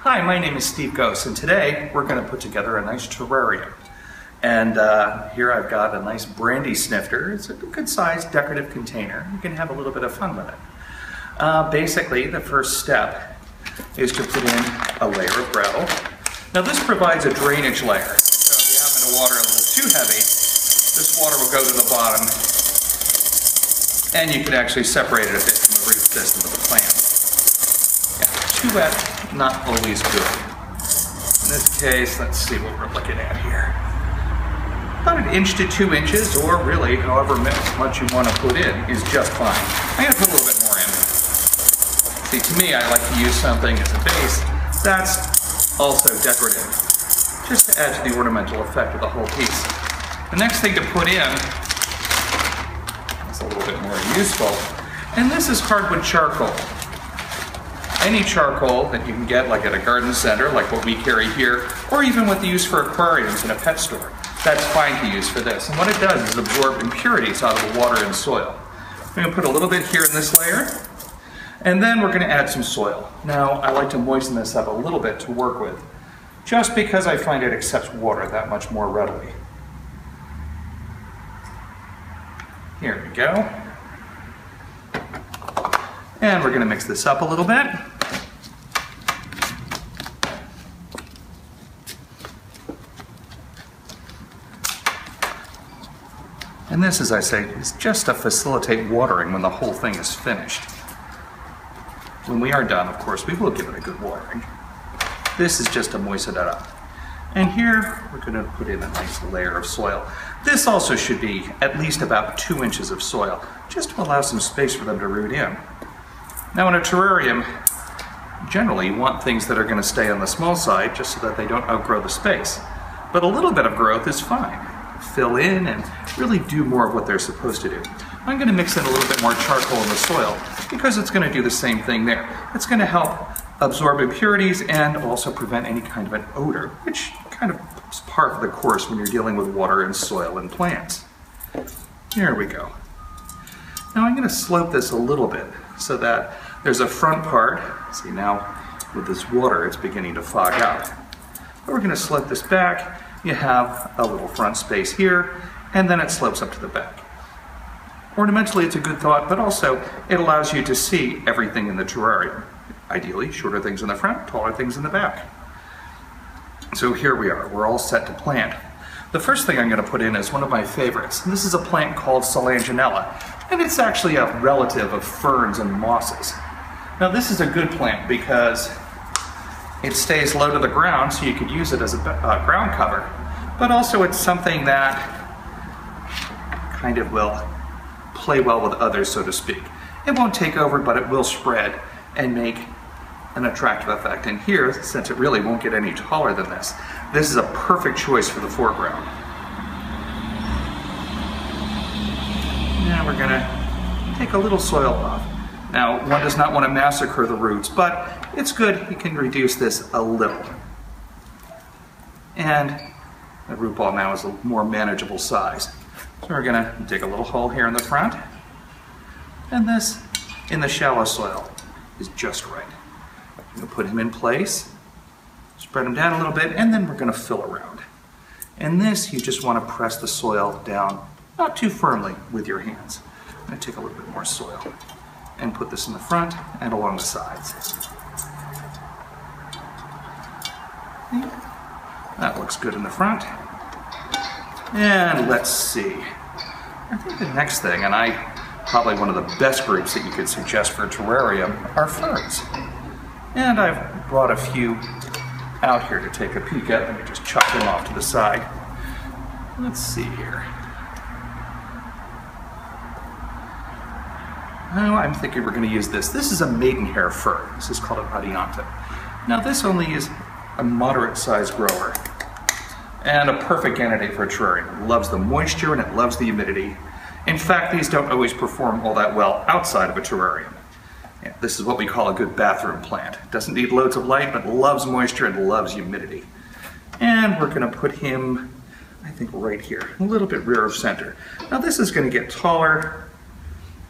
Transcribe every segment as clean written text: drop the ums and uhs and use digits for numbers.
Hi, my name is Steve Gose, and today we're going to put together a nice terrarium. And here I've got a nice brandy snifter. It's a good sized decorative container. You can have a little bit of fun with it. Basically, the first step is to put in a layer of gravel. Now this provides a drainage layer. So if you happen to water a little too heavy, this water will go to the bottom and you can actually separate it a bit from the root system of the plant. Too wet, not always good. In this case, let's see what we're looking at here. About 1 inch to 2 inches, or really however much you want to put in, is just fine. I'm going to put a little bit more in. See, to me, I like to use something as a base that's also decorative, just to add to the ornamental effect of the whole piece. The next thing to put in is a little bit more useful, and this is hardwood charcoal. Any charcoal that you can get like at a garden center, like what we carry here, or even what they use for aquariums in a pet store, that's fine to use for this. And what it does is absorb impurities out of the water and soil. I'm going to put a little bit here in this layer, and then we're going to add some soil. Now, I like to moisten this up a little bit to work with, just because I find it accepts water that much more readily. Here we go. And we're going to mix this up a little bit. And this, as I say, is just to facilitate watering when the whole thing is finished. When we are done, of course, we will give it a good watering. This is just to moisten it up. And here, we're going to put in a nice layer of soil. This also should be at least about 2 inches of soil, just to allow some space for them to root in. Now in a terrarium, generally you want things that are going to stay on the small side just so that they don't outgrow the space. But a little bit of growth is fine. Fill in and really do more of what they're supposed to do. I'm going to mix in a little bit more charcoal in the soil because it's going to do the same thing there. It's going to help absorb impurities and also prevent any kind of an odor, which kind of is part of the course when you're dealing with water and soil and plants. Here we go. Now I'm going to slope this a little bit so that there's a front part. See, now with this water it's beginning to fog out. But we're going to slope this back. You have a little front space here, and then it slopes up to the back. Ornamentally it's a good thought, but also it allows you to see everything in the terrarium. Ideally, shorter things in the front, taller things in the back. So here we are, we're all set to plant. The first thing I'm going to put in is one of my favorites. This is a plant called Selaginella, and it's actually a relative of ferns and mosses. Now this is a good plant because it stays low to the ground, so you could use it as a ground cover, but also it's something that kind of will play well with others, so to speak. It won't take over, but it will spread and make an attractive effect. And here, since it really won't get any taller than this is a perfect choice for the foreground. Now we're going to take a little soil off. Now, one does not want to massacre the roots, but it's good. You can reduce this a little. And the root ball now is a more manageable size. So we're going to dig a little hole here in the front. And this, in the shallow soil, is just right. I'm going to put him in place, spread him down a little bit, and then we're going to fill around. And this, you just want to press the soil down, not too firmly with your hands. I'm going to take a little bit more soil and put this in the front and along the sides. That looks good in the front. And let's see. I think the next thing, and probably one of the best groups that you could suggest for a terrarium, are ferns. And I've brought a few out here to take a peek at. Let me just chuck them off to the side. Let's see here. Oh, I'm thinking we're going to use this. This is a Maidenhair Fern. This is called an adianta. Now this only is a moderate-sized grower and a perfect candidate for a terrarium. It loves the moisture and it loves the humidity. In fact, these don't always perform all that well outside of a terrarium. Yeah, this is what we call a good bathroom plant. It doesn't need loads of light, but loves moisture and loves humidity. And we're going to put him, I think, right here, a little bit rear of center. Now this is going to get taller,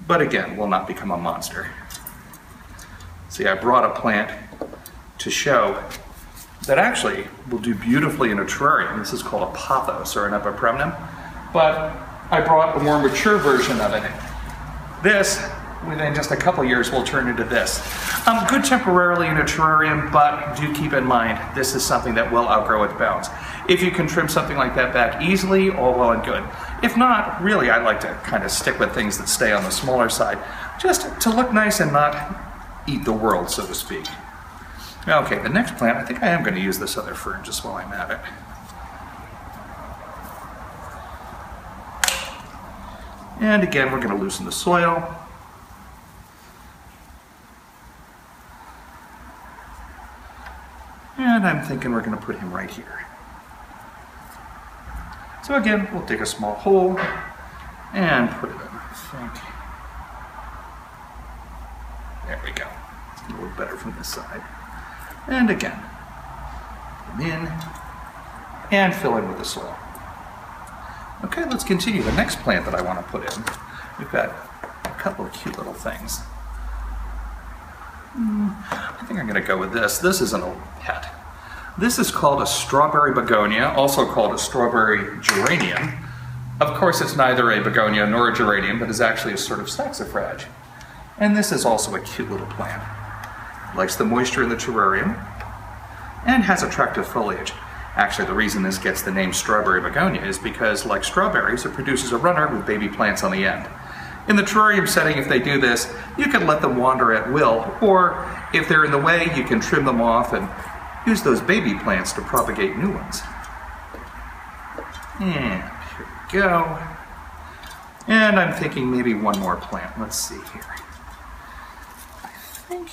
but again, will not become a monster. See, I brought a plant to show that actually will do beautifully in a terrarium. This is called a pothos or an epipremnum, but I brought a more mature version of it. This, within just a couple years, will turn into this. Good temporarily in a terrarium, but do keep in mind, this is something that will outgrow its bounds. If you can trim something like that back easily, all well and good. If not, really, I like to kind of stick with things that stay on the smaller side, just to look nice and not eat the world, so to speak. Okay, the next plant, I think I am going to use this other fern just while I'm at it. And again, we're going to loosen the soil. And I'm thinking we're going to put him right here. So again, we'll dig a small hole and put it in, I think. There we go. It's a little better from this side. And again, put him in and fill in with the soil. Okay, let's continue. The next plant that I want to put in, we've got a couple of cute little things. I think I'm going to go with this. This is an old pet. This is called a strawberry begonia, also called a strawberry geranium. Of course, it's neither a begonia nor a geranium, but is actually a sort of saxifrage. And this is also a cute little plant. Likes the moisture in the terrarium and has attractive foliage. Actually, the reason this gets the name strawberry begonia is because, like strawberries, it produces a runner with baby plants on the end. In the terrarium setting, if they do this, you can let them wander at will, or if they're in the way, you can trim them off and use those baby plants to propagate new ones. And here we go. And I'm thinking maybe one more plant. Let's see here. I think,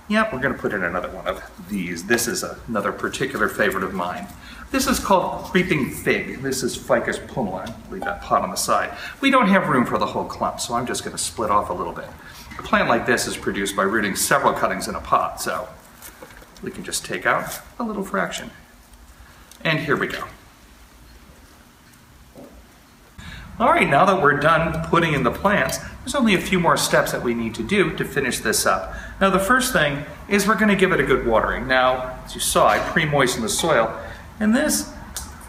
yep, we're going to put in another one of these. This is another particular favorite of mine. This is called creeping fig. This is Ficus pumila. Leave that pot on the side. We don't have room for the whole clump, so I'm just going to split off a little bit. A plant like this is produced by rooting several cuttings in a pot, so we can just take out a little fraction. And here we go. All right, now that we're done putting in the plants, there's only a few more steps that we need to do to finish this up. Now the first thing is we're going to give it a good watering. Now, as you saw, I pre-moistened the soil, and this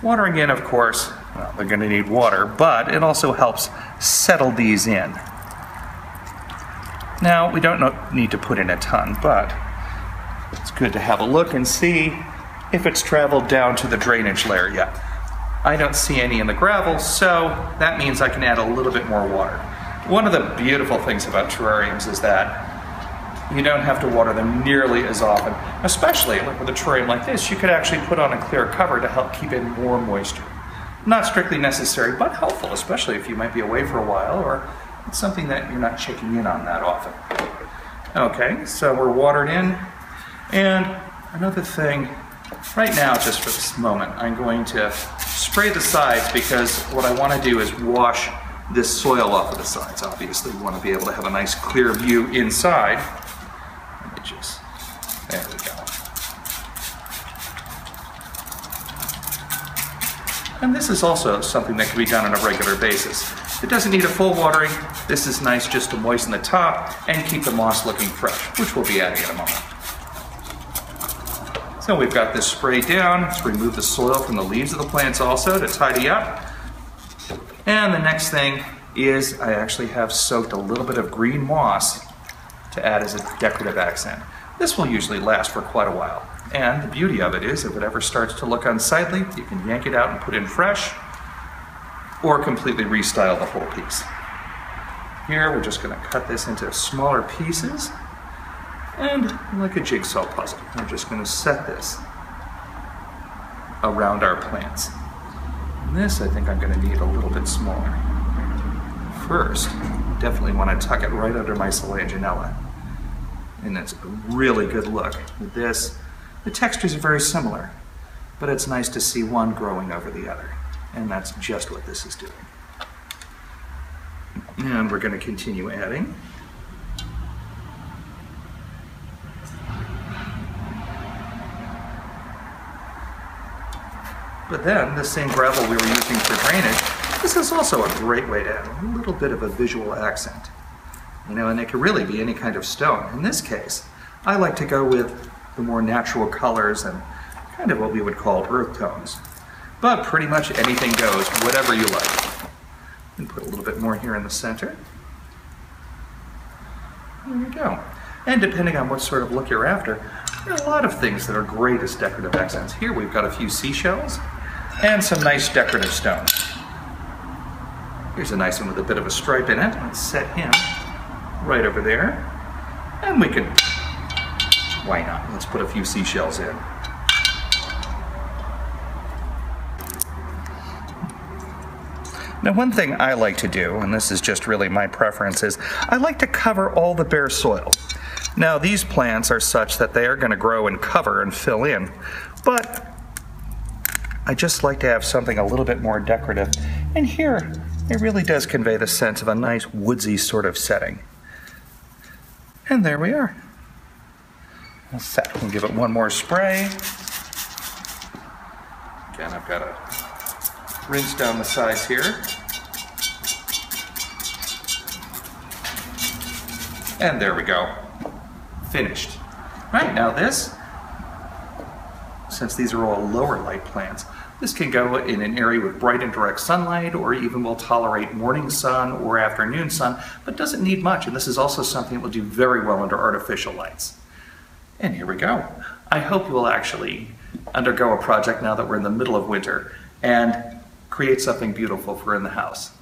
watering in, of course, well, they're going to need water, but it also helps settle these in. Now, we don't need to put in a ton, but it's good to have a look and see if it's traveled down to the drainage layer yet. I don't see any in the gravel, so that means I can add a little bit more water. One of the beautiful things about terrariums is that you don't have to water them nearly as often. Especially with a terrarium like this, you could actually put on a clear cover to help keep in more moisture. Not strictly necessary, but helpful, especially if you might be away for a while or it's something that you're not checking in on that often. Okay, so we're watered in. And another thing, right now, just for this moment, I'm going to spray the sides because what I want to do is wash this soil off of the sides. Obviously, we want to be able to have a nice clear view inside. Let me just, there we go. And this is also something that can be done on a regular basis. It doesn't need a full watering. This is nice just to moisten the top and keep the moss looking fresh, which we'll be adding in a moment. So we've got this sprayed down. Let's remove the soil from the leaves of the plants also to tidy up. And the next thing is I actually have soaked a little bit of green moss to add as a decorative accent. This will usually last for quite a while. And the beauty of it is if it ever starts to look unsightly, you can yank it out and put in fresh or completely restyle the whole piece. Here we're just going to cut this into smaller pieces. And like a jigsaw puzzle, we're just going to set this around our plants. And this I think I'm going to need a little bit smaller. First, definitely want to tuck it right under my Selaginella. And that's a really good look. With this, the textures are very similar, but it's nice to see one growing over the other. And that's just what this is doing. And we're going to continue adding. But then, the same gravel we were using for drainage, this is also a great way to add a little bit of a visual accent. You know, and it can really be any kind of stone. In this case, I like to go with the more natural colors and kind of what we would call earth tones. But pretty much anything goes, whatever you like. And put a little bit more here in the center. There you go. And depending on what sort of look you're after, there are a lot of things that are great as decorative accents. Here we've got a few seashells and some nice decorative stones. Here's a nice one with a bit of a stripe in it. Let's set him right over there. And we can, why not? Let's put a few seashells in. Now, one thing I like to do, and this is just really my preference, is I like to cover all the bare soil. Now, these plants are such that they are going to grow and cover and fill in, but I just like to have something a little bit more decorative. And here, it really does convey the sense of a nice woodsy sort of setting. And there we are. All set. We'll give it one more spray. Again, I've got to rinse down the sides here. And there we go. Finished. Right, now this, since these are all lower light plants, this can go in an area with bright and direct sunlight, or even will tolerate morning sun or afternoon sun, but doesn't need much. And this is also something that will do very well under artificial lights. And here we go. I hope you will actually undergo a project now that we're in the middle of winter and create something beautiful for in the house.